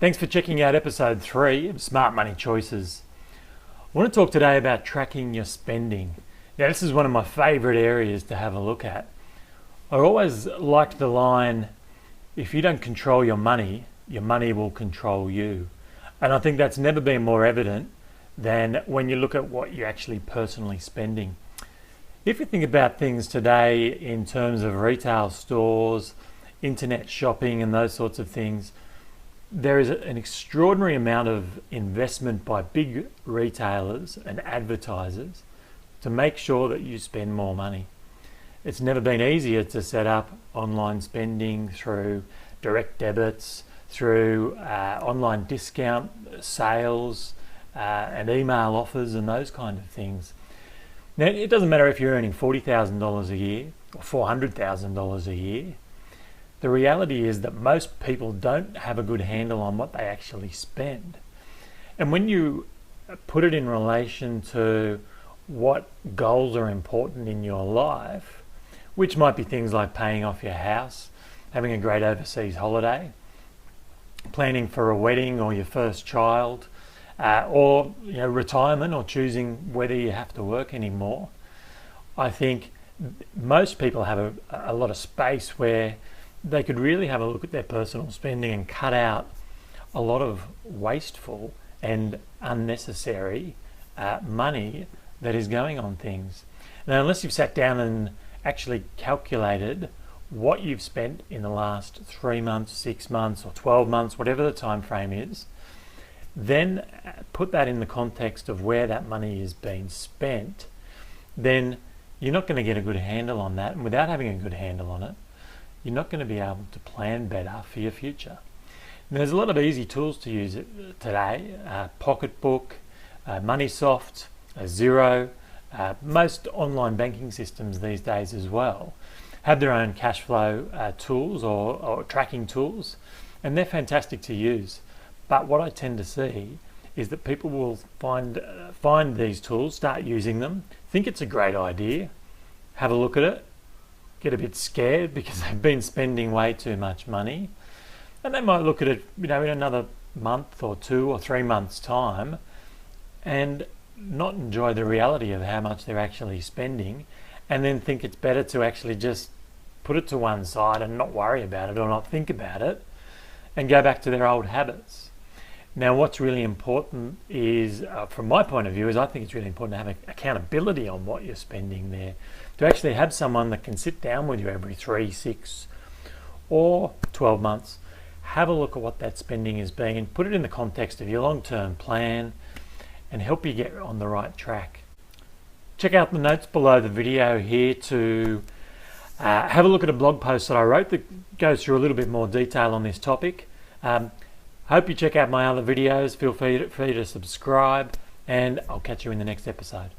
Thanks for checking out episode 3 of Smart Money Choices. I want to talk today about tracking your spending. Now, this is one of my favourite areas to have a look at. I always liked the line, if you don't control your money will control you. And I think that's never been more evident than when you look at what you're actually personally spending. If you think about things today in terms of retail stores, internet shopping and those sorts of things, there is an extraordinary amount of investment by big retailers and advertisers to make sure that you spend more money. It's never been easier to set up online spending through direct debits, through online discount sales and email offers and those kind of things. Now, it doesn't matter if you're earning $40,000 a year or $400,000 a year. The reality is that most people don't have a good handle on what they actually spend. And when you put it in relation to what goals are important in your life, which might be things like paying off your house, having a great overseas holiday, planning for a wedding or your first child, or retirement, or choosing whether you have to work anymore, I think most people have a lot of space where they could really have a look at their personal spending and cut out a lot of wasteful and unnecessary money that is going on things. Now, unless you've sat down and actually calculated what you've spent in the last 3 months, 6 months, or 12 months, whatever the time frame is, then put that in the context of where that money is being spent, then you're not going to get a good handle on that. And without having a good handle on it, you're not going to be able to plan better for your future. And there's a lot of easy tools to use today. Pocketbook, Moneysoft, Xero, most online banking systems these days as well have their own cash flow tools or tracking tools, and they're fantastic to use. But what I tend to see is that people will find these tools, start using them, think it's a great idea, have a look at it, get a bit scared because they've been spending way too much money, and they might look at it in another month or 2 or 3 months time and not enjoy the reality of how much they're actually spending, and then think it's better to actually just put it to one side and not worry about it or not think about it and go back to their old habits. Now, what's really important is, from my point of view, is I think it's really important to have accountability on what you're spending there. To actually have someone that can sit down with you every 3, 6 or 12 months, have a look at what that spending is being and put it in the context of your long-term plan and help you get on the right track. Check out the notes below the video here to have a look at a blog post that I wrote that goes through a little bit more detail on this topic. Hope you check out my other videos. Feel free to subscribe, and I'll catch you in the next episode.